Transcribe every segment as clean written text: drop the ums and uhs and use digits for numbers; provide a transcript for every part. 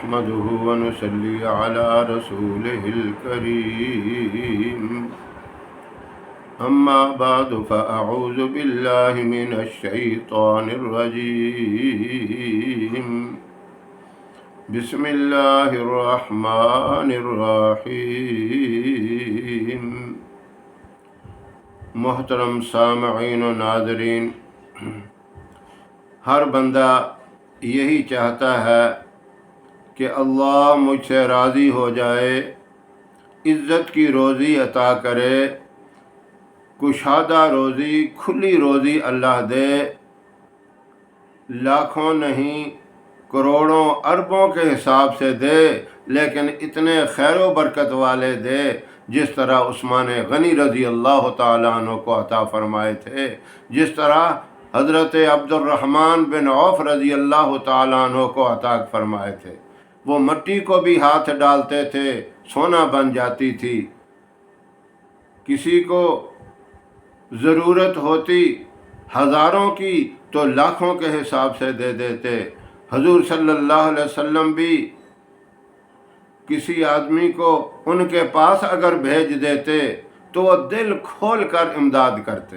نحمده ونصلي على رسوله الكريم أما بعد فأعوذ بالله من الشيطان الرجيم بسم الله الرحمن الرحيم محترم سامعین و ناظرین، ہر بندہ یہی چاہتا ہے کہ اللہ مجھ سے راضی ہو جائے، عزت کی روزی عطا کرے، کشادہ روزی، کھلی روزی اللہ دے، لاکھوں نہیں کروڑوں اربوں کے حساب سے دے، لیکن اتنے خیر و برکت والے دے جس طرح عثمان غنی رضی اللہ تعالیٰ عنہ کو عطا فرمائے تھے، جس طرح حضرت عبد الرحمن بن عوف رضی اللہ تعالیٰ عنہ کو عطا فرمائے تھے۔ وہ مٹی کو بھی ہاتھ ڈالتے تھے، سونا بن جاتی تھی۔ کسی کو ضرورت ہوتی ہزاروں کی تو لاکھوں کے حساب سے دے دیتے۔ حضور صلی اللہ علیہ وسلم بھی کسی آدمی کو ان کے پاس اگر بھیج دیتے تو وہ دل کھول کر امداد کرتے۔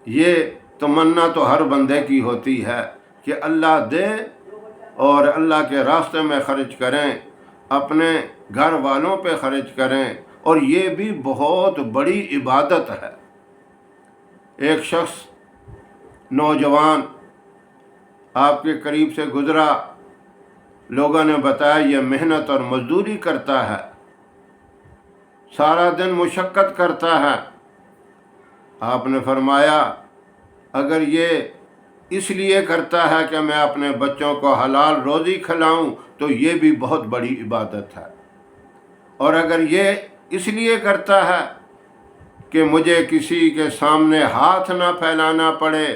یہ تمنا تو ہر بندے کی ہوتی ہے کہ اللہ دے اور اللہ کے راستے میں خرچ کریں، اپنے گھر والوں پہ خرچ کریں، اور یہ بھی بہت بڑی عبادت ہے۔ ایک شخص نوجوان آپ کے قریب سے گزرا، لوگوں نے بتایا یہ محنت اور مزدوری کرتا ہے، سارا دن مشقت کرتا ہے۔ آپ نے فرمایا اگر یہ اس لیے کرتا ہے کہ میں اپنے بچوں کو حلال روزی کھلاؤں تو یہ بھی بہت بڑی عبادت ہے، اور اگر یہ اس لیے کرتا ہے کہ مجھے کسی کے سامنے ہاتھ نہ پھیلانا پڑے،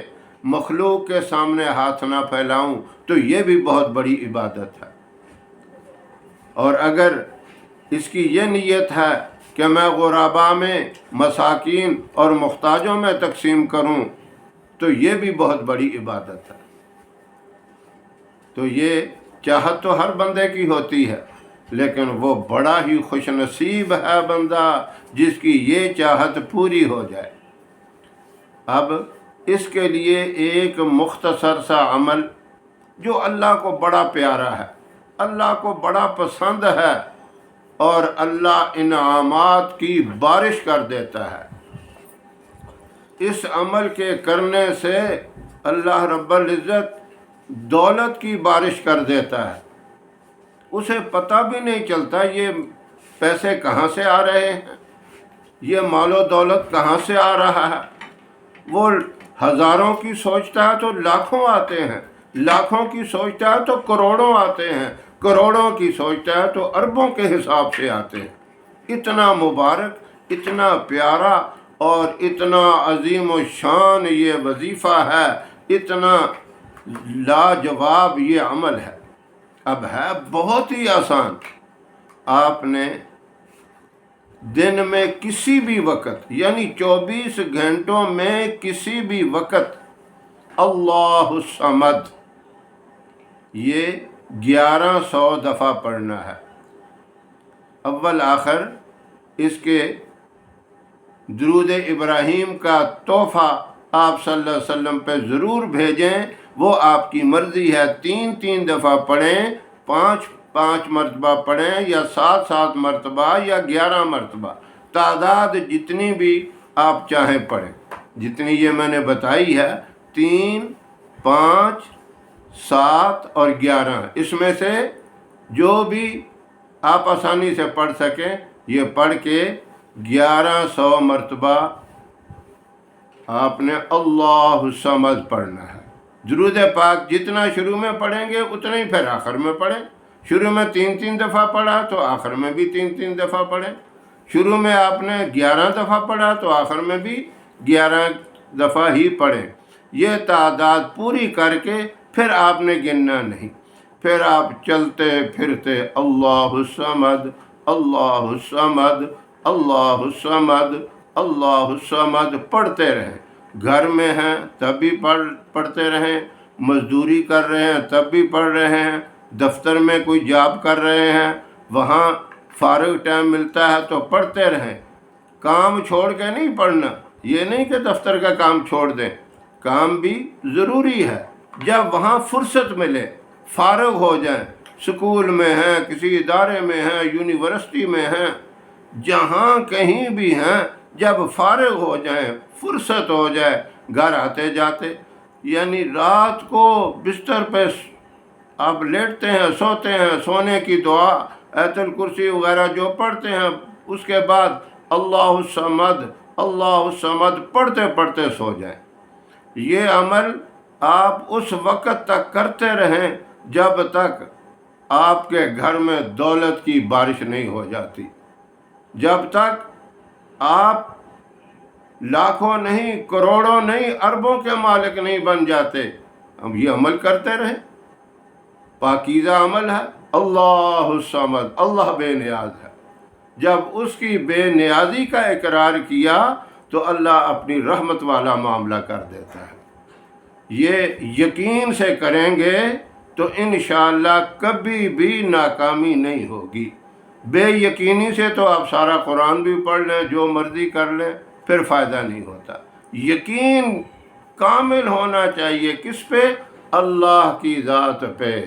مخلوق کے سامنے ہاتھ نہ پھیلاؤں، تو یہ بھی بہت بڑی عبادت ہے۔ اور اگر اس کی یہ نیت ہے کہ میں غرباء میں، مساکین اور محتاجوں میں تقسیم کروں، تو یہ بھی بہت بڑی عبادت ہے۔ تو یہ چاہت تو ہر بندے کی ہوتی ہے، لیکن وہ بڑا ہی خوش نصیب ہے بندہ جس کی یہ چاہت پوری ہو جائے۔ اب اس کے لیے ایک مختصر سا عمل جو اللہ کو بڑا پیارا ہے، اللہ کو بڑا پسند ہے، اور اللہ انعامات کی بارش کر دیتا ہے۔ اس عمل کے کرنے سے اللہ رب العزت دولت کی بارش کر دیتا ہے۔ اسے پتہ بھی نہیں چلتا یہ پیسے کہاں سے آ رہے ہیں، یہ مال و دولت کہاں سے آ رہا ہے۔ وہ ہزاروں کی سوچتا ہے تو لاکھوں آتے ہیں، لاکھوں کی سوچتا ہے تو کروڑوں آتے ہیں، کروڑوں کی سوچتا ہے تو اربوں کے حساب سے آتے ہیں۔ اتنا مبارک، اتنا پیارا اور اتنا عظیم و شان یہ وظیفہ ہے، اتنا لاجواب یہ عمل ہے۔ اب ہے بہت ہی آسان، آپ نے دن میں کسی بھی وقت، یعنی 24 گھنٹوں میں کسی بھی وقت اللہ الصمد یہ 1100 دفعہ پڑھنا ہے۔ اول آخر اس کے درود ابراہیم کا تحفہ آپ صلی اللہ علیہ وسلم پہ ضرور بھیجیں، وہ آپ کی مرضی ہے، 3 دفعہ پڑھیں، 5 مرتبہ پڑھیں، یا 7 مرتبہ، یا 11 مرتبہ، تعداد جتنی بھی آپ چاہیں پڑھیں، جتنی یہ میں نے بتائی ہے، 3، 5، 7 اور 11، اس میں سے جو بھی آپ آسانی سے پڑھ سکیں یہ پڑھ کے 1100 مرتبہ آپ نے اللہ الصمد پڑھنا ہے۔ درود پاک جتنا شروع میں پڑھیں گے اتنا ہی پھر آخر میں پڑھیں۔ شروع میں 3 دفعہ پڑھا تو آخر میں بھی 3 دفعہ پڑھیں۔ شروع میں آپ نے 11 دفعہ پڑھا تو آخر میں بھی 11 دفعہ ہی پڑھیں۔ یہ تعداد پوری کر کے پھر آپ نے گننا نہیں، پھر آپ چلتے پھرتے اللہ الصمد، اللہ الصمد، اللہ الصمد، اللہ الصمد پڑھتے رہیں۔ گھر میں ہیں تب بھی پڑھتے رہیں، مزدوری کر رہے ہیں تب بھی پڑھ رہے ہیں، دفتر میں کوئی جاب کر رہے ہیں، وہاں فارغ ٹائم ملتا ہے تو پڑھتے رہیں، کام چھوڑ کے نہیں پڑھنا۔ یہ نہیں کہ دفتر کا کام چھوڑ دیں، کام بھی ضروری ہے۔ جب وہاں فرصت ملے، فارغ ہو جائیں، سکول میں ہیں، کسی ادارے میں ہیں، یونیورسٹی میں ہیں، جہاں کہیں بھی ہیں، جب فارغ ہو جائیں، فرصت ہو جائے، گھر آتے جاتے، یعنی رات کو بستر پہ آپ لیٹتے ہیں، سوتے ہیں، سونے کی دعا آیت الکرسی وغیرہ جو پڑھتے ہیں، اس کے بعد اللہ الصمد اللہ الصمد پڑھتے پڑھتے سو جائیں۔ یہ عمل آپ اس وقت تک کرتے رہیں جب تک آپ کے گھر میں دولت کی بارش نہیں ہو جاتی، جب تک آپ لاکھوں نہیں، کروڑوں نہیں، اربوں کے مالک نہیں بن جاتے۔ ہم یہ عمل کرتے رہیں، پاکیزہ عمل ہے۔ اللہ الصمد، اللہ بے نیاز ہے۔ جب اس کی بے نیازی کا اقرار کیا تو اللہ اپنی رحمت والا معاملہ کر دیتا ہے۔ یہ یقین سے کریں گے تو انشاءاللہ کبھی بھی ناکامی نہیں ہوگی۔ بے یقینی سے تو آپ سارا قرآن بھی پڑھ لیں، جو مرضی کر لیں، پھر فائدہ نہیں ہوتا۔ یقین کامل ہونا چاہیے، کس پہ؟ اللہ کی ذات پہ۔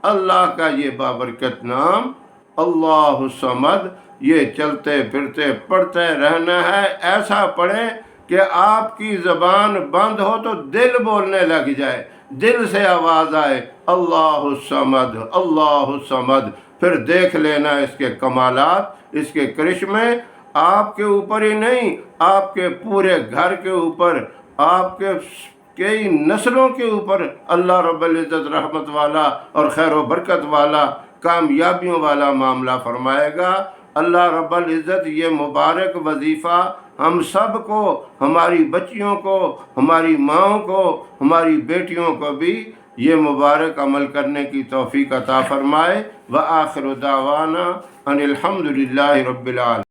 اللہ کا یہ بابرکت نام اللہ الصمد، یہ چلتے پھرتے پڑھتے رہنا ہے۔ ایسا پڑھیں کہ آپ کی زبان بند ہو تو دل بولنے لگ جائے، دل سے آواز آئے اللہ الصمد اللہ الصمد۔ پھر دیکھ لینا اس کے کمالات، اس کے کرشمے آپ کے اوپر ہی نہیں، آپ کے پورے گھر کے اوپر، آپ کے کئی نسلوں کے اوپر اللہ رب العزت رحمت والا اور خیر و برکت والا، کامیابیوں والا معاملہ فرمائے گا۔ اللہ رب العزت یہ مبارک وظیفہ ہم سب کو، ہماری بچیوں کو، ہماری ماؤں کو، ہماری بیٹیوں کو بھی یہ مبارک عمل کرنے کی توفیق عطا فرمائے۔ وآخر دعوانا ان الحمد للہ رب العالمین۔